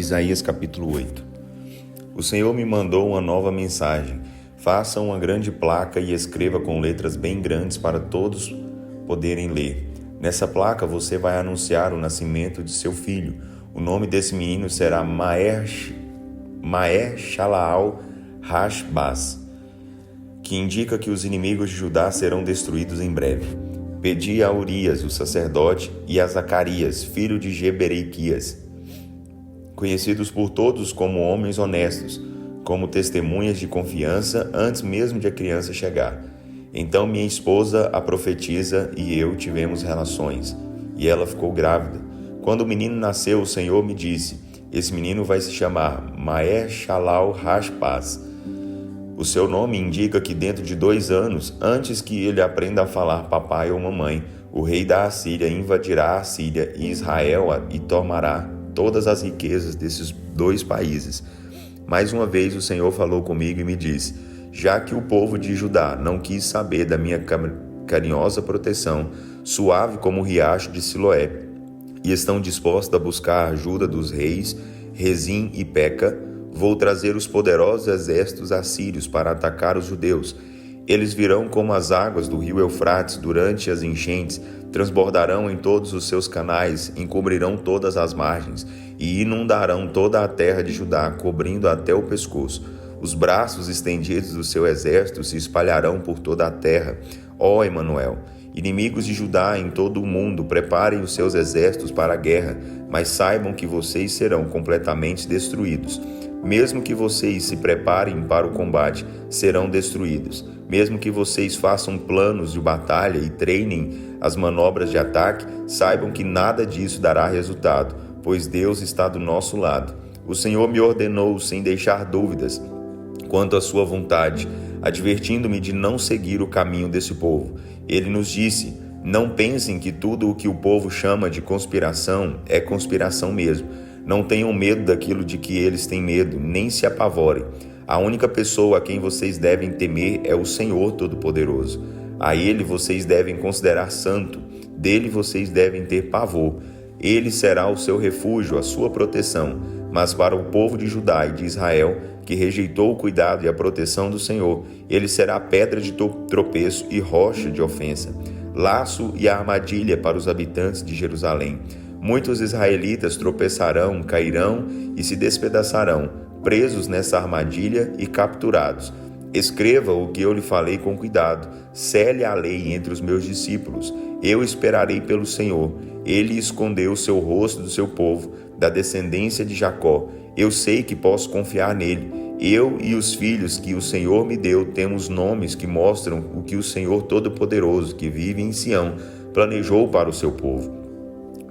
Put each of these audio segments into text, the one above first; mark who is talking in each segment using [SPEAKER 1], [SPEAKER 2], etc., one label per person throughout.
[SPEAKER 1] Isaías capítulo 8. O Senhor me mandou uma nova mensagem. Faça uma grande placa e escreva com letras bem grandes para todos poderem ler. Nessa placa você vai anunciar o nascimento de seu filho. O nome desse menino será Maher-Shalal-Hash-Baz, que indica que os inimigos de Judá serão destruídos em breve. Pedi a Urias, o sacerdote, e a Zacarias, filho de Jeberequias, conhecidos por todos como homens honestos, como testemunhas de confiança antes mesmo de a criança chegar. Então minha esposa, a profetisa, e eu tivemos relações, e ela ficou grávida. Quando o menino nasceu, o Senhor me disse: esse menino vai se chamar Maher-Shalal-Hash-Baz. O seu nome indica que dentro de 2 anos, antes que ele aprenda a falar papai ou mamãe, o rei da Assíria invadirá a Síria e Israel e tomará todas as riquezas desses 2 países. Mais uma vez o Senhor falou comigo e me disse: já que o povo de Judá não quis saber da minha carinhosa proteção, suave como o riacho de Siloé, e estão dispostos a buscar a ajuda dos reis Rezim e Peca, vou trazer os poderosos exércitos assírios para atacar os judeus. Eles virão como as águas do rio Eufrates durante as enchentes, transbordarão em todos os seus canais, encobrirão todas as margens e inundarão toda a terra de Judá, cobrindo até o pescoço. Os braços estendidos do seu exército se espalharão por toda a terra. Ó Emanuel, inimigos de Judá em todo o mundo, preparem os seus exércitos para a guerra, mas saibam que vocês serão completamente destruídos. Mesmo que vocês se preparem para o combate, serão destruídos. Mesmo que vocês façam planos de batalha e treinem as manobras de ataque, saibam que nada disso dará resultado, pois Deus está do nosso lado. O Senhor me ordenou sem deixar dúvidas quanto à sua vontade, advertindo-me de não seguir o caminho desse povo. Ele nos disse: não pensem que tudo o que o povo chama de conspiração é conspiração mesmo. Não tenham medo daquilo de que eles têm medo, nem se apavorem. A única pessoa a quem vocês devem temer é o Senhor Todo-Poderoso. A Ele vocês devem considerar santo, dele vocês devem ter pavor. Ele será o seu refúgio, a sua proteção. Mas para o povo de Judá e de Israel, que rejeitou o cuidado e a proteção do Senhor, ele será pedra de tropeço e rocha de ofensa, laço e armadilha para os habitantes de Jerusalém. Muitos israelitas tropeçarão, cairão e se despedaçarão, presos nessa armadilha e capturados. Escreva o que eu lhe falei com cuidado, sele a lei entre os meus discípulos. Eu esperarei pelo Senhor. Ele escondeu o seu rosto do seu povo, da descendência de Jacó. Eu sei que posso confiar nele. Eu e os filhos que o Senhor me deu temos nomes que mostram o que o Senhor Todo-Poderoso, que vive em Sião, planejou para o seu povo.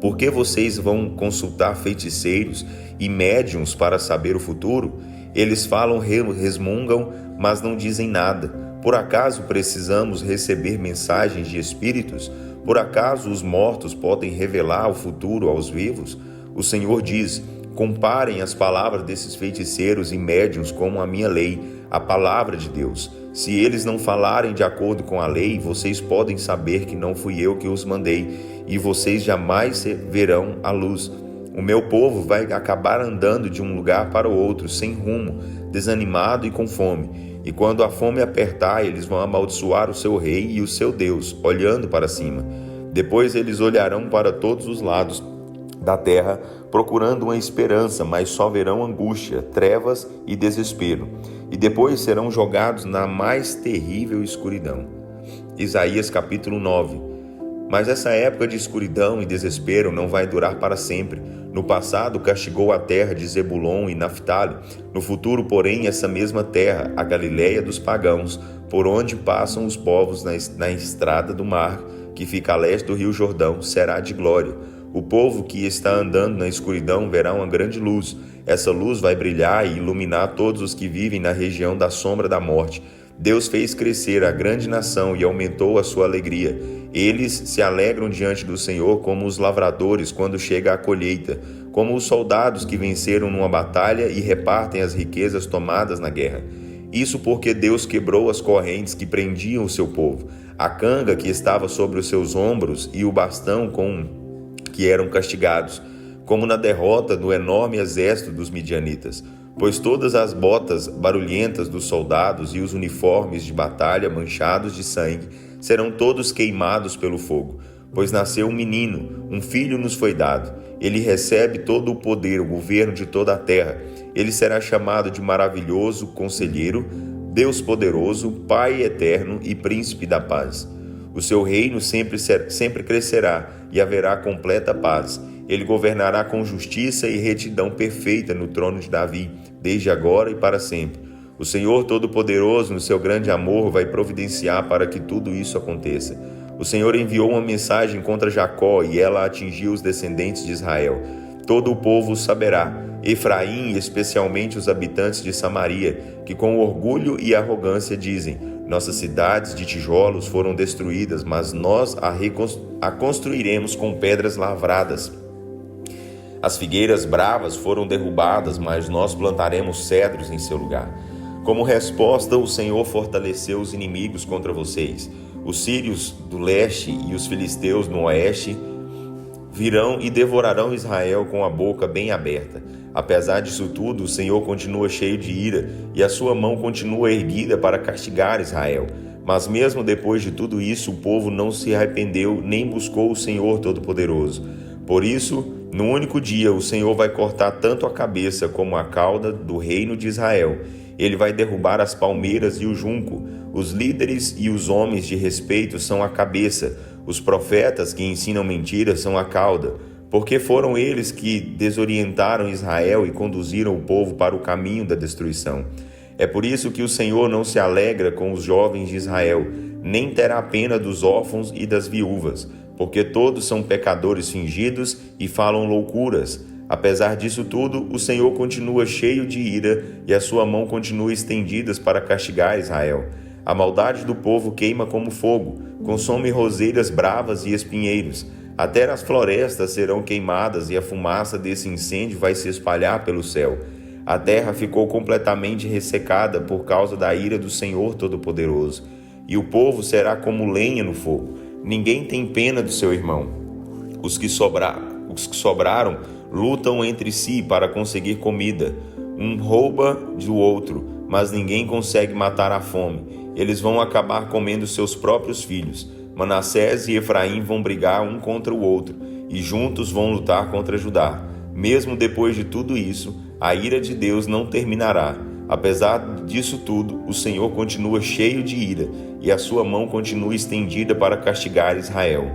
[SPEAKER 1] Por que vocês vão consultar feiticeiros e médiuns para saber o futuro? Eles falam, resmungam, mas não dizem nada. Por acaso precisamos receber mensagens de espíritos? Por acaso os mortos podem revelar o futuro aos vivos? O Senhor diz: comparem as palavras desses feiticeiros e médiuns com a minha lei, a palavra de Deus. Se eles não falarem de acordo com a lei, vocês podem saber que não fui eu que os mandei, e vocês jamais verão a luz. O meu povo vai acabar andando de um lugar para o outro, sem rumo, desanimado e com fome. E quando a fome apertar, eles vão amaldiçoar o seu rei e o seu Deus, olhando para cima. Depois eles olharão para todos os lados da terra, procurando uma esperança, mas só verão angústia, trevas e desespero. E depois serão jogados na mais terrível escuridão. Isaías capítulo 9. Mas essa época de escuridão e desespero não vai durar para sempre. No passado castigou a terra de Zebulon e Naftali. No futuro, porém, essa mesma terra, a Galileia dos pagãos, por onde passam os povos na estrada do mar, que fica a leste do rio Jordão, será de glória. O povo que está andando na escuridão verá uma grande luz. Essa luz vai brilhar e iluminar todos os que vivem na região da sombra da morte. Deus fez crescer a grande nação e aumentou a sua alegria. Eles se alegram diante do Senhor como os lavradores quando chega a colheita, como os soldados que venceram numa batalha e repartem as riquezas tomadas na guerra. Isso porque Deus quebrou as correntes que prendiam o seu povo, a canga que estava sobre os seus ombros e o bastão com que eram castigados. como na derrota do enorme exército dos midianitas, pois todas as botas barulhentas dos soldados e os uniformes de batalha manchados de sangue serão todos queimados pelo fogo. Pois nasceu um menino, um filho nos foi dado. Ele recebe todo o poder, o governo de toda a terra. Ele será chamado de maravilhoso conselheiro, Deus poderoso, Pai eterno e príncipe da paz. O seu reino sempre crescerá e haverá completa paz. Ele governará com justiça e retidão perfeita no trono de Davi, desde agora e para sempre. O Senhor Todo-Poderoso, no seu grande amor, vai providenciar para que tudo isso aconteça. O Senhor enviou uma mensagem contra Jacó e ela atingiu os descendentes de Israel. Todo o povo o saberá, Efraim e especialmente os habitantes de Samaria, que com orgulho e arrogância dizem: nossas cidades de tijolos foram destruídas, mas nós a construiremos com pedras lavradas. As figueiras bravas foram derrubadas, mas nós plantaremos cedros em seu lugar. Como resposta, o Senhor fortaleceu os inimigos contra vocês. Os sírios do leste e os filisteus no oeste virão e devorarão Israel com a boca bem aberta. Apesar disso tudo, o Senhor continua cheio de ira e a sua mão continua erguida para castigar Israel. Mas mesmo depois de tudo isso, o povo não se arrependeu nem buscou o Senhor Todo-Poderoso. Por isso, no único dia, o Senhor vai cortar tanto a cabeça como a cauda do reino de Israel. Ele vai derrubar as palmeiras e o junco. Os líderes e os homens de respeito são a cabeça. Os profetas que ensinam mentiras são a cauda. Porque foram eles que desorientaram Israel e conduziram o povo para o caminho da destruição. É por isso que o Senhor não se alegra com os jovens de Israel, nem terá pena dos órfãos e das viúvas, porque todos são pecadores fingidos e falam loucuras. Apesar disso tudo, o Senhor continua cheio de ira e a sua mão continua estendida para castigar Israel. A maldade do povo queima como fogo, consome roseiras bravas e espinheiros. Até as florestas serão queimadas e a fumaça desse incêndio vai se espalhar pelo céu. A terra ficou completamente ressecada por causa da ira do Senhor Todo-Poderoso. E o povo será como lenha no fogo. Ninguém tem pena do seu irmão. Os que sobraram lutam entre si para conseguir comida. Um rouba do outro, mas ninguém consegue matar a fome. Eles vão acabar comendo seus próprios filhos. Manassés e Efraim vão brigar um contra o outro, e juntos vão lutar contra Judá. Mesmo depois de tudo isso, a ira de Deus não terminará. Apesar disso tudo, o Senhor continua cheio de ira, e a sua mão continua estendida para castigar Israel.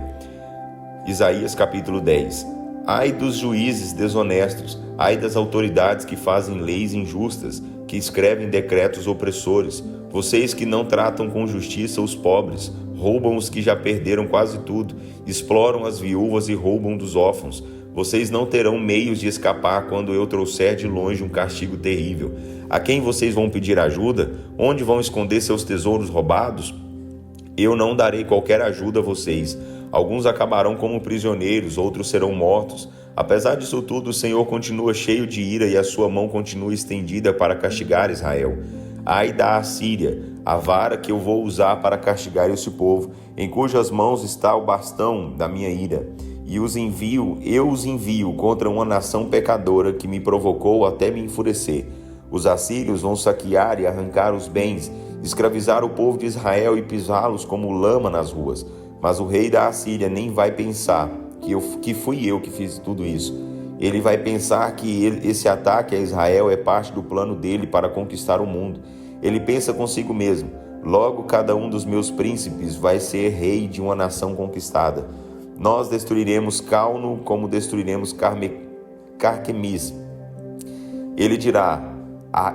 [SPEAKER 1] Isaías capítulo 10. Ai dos juízes desonestos, ai das autoridades que fazem leis injustas, que escrevem decretos opressores, vocês que não tratam com justiça os pobres, roubam os que já perderam quase tudo, exploram as viúvas e roubam dos órfãos. Vocês não terão meios de escapar quando eu trouxer de longe um castigo terrível. A quem vocês vão pedir ajuda? Onde vão esconder seus tesouros roubados? Eu não darei qualquer ajuda a vocês. Alguns acabarão como prisioneiros, outros serão mortos. Apesar disso tudo, o Senhor continua cheio de ira e a sua mão continua estendida para castigar Israel. Ai da Assíria, a vara que eu vou usar para castigar esse povo, em cujas mãos está o bastão da minha ira. E eu os envio contra uma nação pecadora que me provocou até me enfurecer. Os assírios vão saquear e arrancar os bens, escravizar o povo de Israel e pisá-los como lama nas ruas. Mas o rei da Assíria nem vai pensar que fui eu que fiz tudo isso. Ele vai pensar que esse ataque a Israel é parte do plano dele para conquistar o mundo. Ele pensa consigo mesmo: logo cada um dos meus príncipes vai ser rei de uma nação conquistada. Nós destruiremos Calno como destruiremos Carquemis. Ele dirá: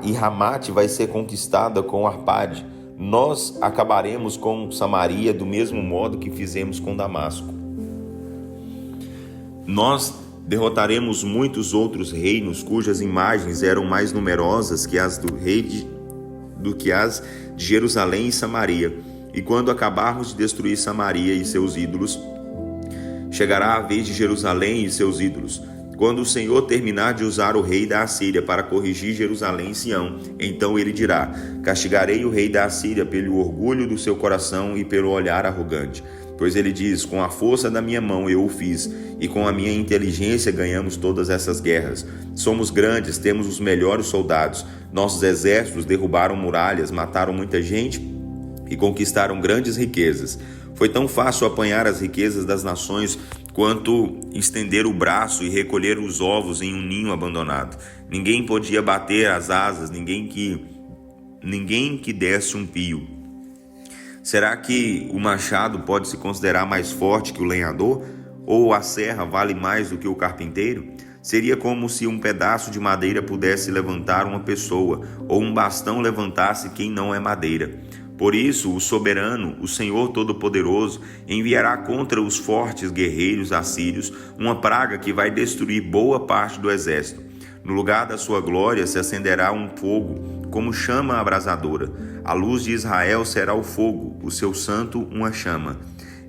[SPEAKER 1] e Ramate vai ser conquistada com Arpade. Nós acabaremos com Samaria do mesmo modo que fizemos com Damasco. Nós derrotaremos muitos outros reinos cujas imagens eram mais numerosas que as do que as de Jerusalém e Samaria. E quando acabarmos de destruir Samaria e seus ídolos, chegará a vez de Jerusalém e seus ídolos. Quando o Senhor terminar de usar o rei da Assíria para corrigir Jerusalém e Sião, então ele dirá: castigarei o rei da Assíria pelo orgulho do seu coração e pelo olhar arrogante. Pois ele diz: com a força da minha mão eu o fiz, e com a minha inteligência ganhamos todas essas guerras. Somos grandes, temos os melhores soldados. Nossos exércitos derrubaram muralhas, mataram muita gente e conquistaram grandes riquezas. Foi tão fácil apanhar as riquezas das nações quanto estender o braço e recolher os ovos em um ninho abandonado. Ninguém podia bater as asas, ninguém que desse um pio. Será que o machado pode se considerar mais forte que o lenhador? Ou a serra vale mais do que o carpinteiro? Seria como se um pedaço de madeira pudesse levantar uma pessoa, ou um bastão levantasse quem não é madeira. Por isso, o soberano, o Senhor Todo-Poderoso, enviará contra os fortes guerreiros assírios uma praga que vai destruir boa parte do exército. No lugar da sua glória se acenderá um fogo, como chama abrasadora. A luz de Israel será o fogo, o seu santo uma chama.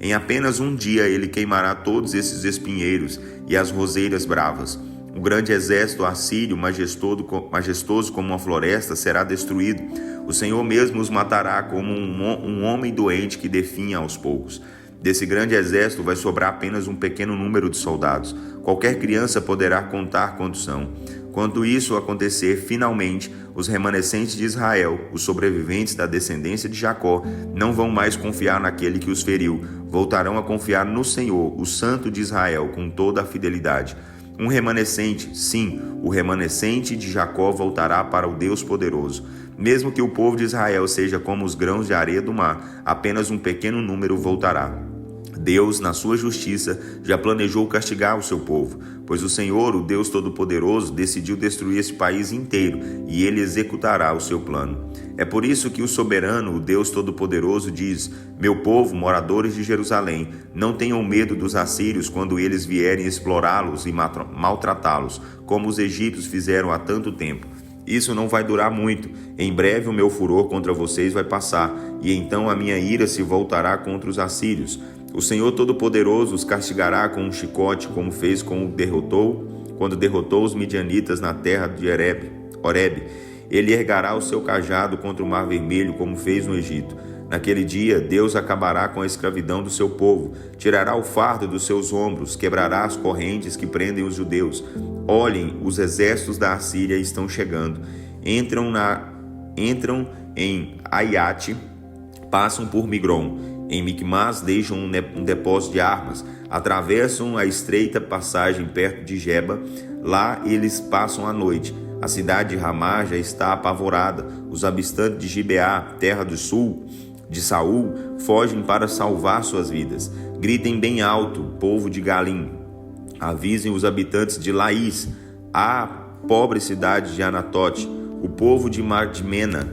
[SPEAKER 1] Em apenas um dia ele queimará todos esses espinheiros e as roseiras bravas. O grande exército assírio, majestoso como uma floresta, será destruído. O Senhor mesmo os matará como um homem doente que definha aos poucos. Desse grande exército vai sobrar apenas um pequeno número de soldados. Qualquer criança poderá contar quantos são. Quando isso acontecer, finalmente, os remanescentes de Israel, os sobreviventes da descendência de Jacó, não vão mais confiar naquele que os feriu. Voltarão a confiar no Senhor, o Santo de Israel, com toda a fidelidade. Um remanescente, sim, o remanescente de Jacó voltará para o Deus poderoso. Mesmo que o povo de Israel seja como os grãos de areia do mar, apenas um pequeno número voltará. Deus, na sua justiça, já planejou castigar o seu povo, pois o Senhor, o Deus Todo-Poderoso, decidiu destruir esse país inteiro e ele executará o seu plano. É por isso que o soberano, o Deus Todo-Poderoso, diz: meu povo, moradores de Jerusalém, não tenham medo dos assírios quando eles vierem explorá-los e maltratá-los, como os egípcios fizeram há tanto tempo. Isso não vai durar muito. Em breve o meu furor contra vocês vai passar, e então a minha ira se voltará contra os assírios. O Senhor Todo-Poderoso os castigará com um chicote, como fez quando derrotou os midianitas na terra de Horebe. Ele ergará o seu cajado contra o Mar Vermelho, como fez no Egito. Naquele dia, Deus acabará com a escravidão do seu povo, tirará o fardo dos seus ombros, quebrará as correntes que prendem os judeus. Olhem, os exércitos da Assíria estão chegando. Entram em Aiate, passam por Migron. Em Micmas deixam um depósito de armas, atravessam a estreita passagem perto de Geba. Lá eles passam a noite. A cidade de Ramá já está apavorada. Os habitantes de Gibeá, terra do sul de Saul, fogem para salvar suas vidas. Gritem bem alto, povo de Galim. Avisem os habitantes de Laís, a pobre cidade de Anatote. O povo de Madmena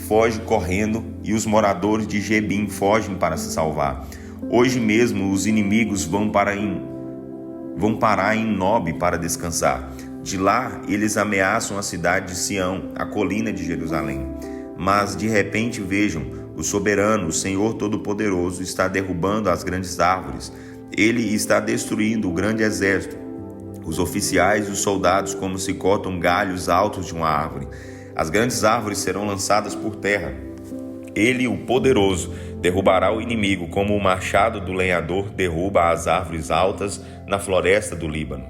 [SPEAKER 1] foge correndo e os moradores de Gebim fogem para se salvar. Hoje mesmo os inimigos vão parar em Nob para descansar. De lá eles ameaçam a cidade de Sião, a colina de Jerusalém. Mas de repente vejam, o soberano, o Senhor Todo-Poderoso, está derrubando as grandes árvores. Ele está destruindo o grande exército. Os oficiais e os soldados como se cortam galhos altos de uma árvore. As grandes árvores serão lançadas por terra. Ele, o poderoso, derrubará o inimigo como o machado do lenhador derruba as árvores altas na floresta do Líbano.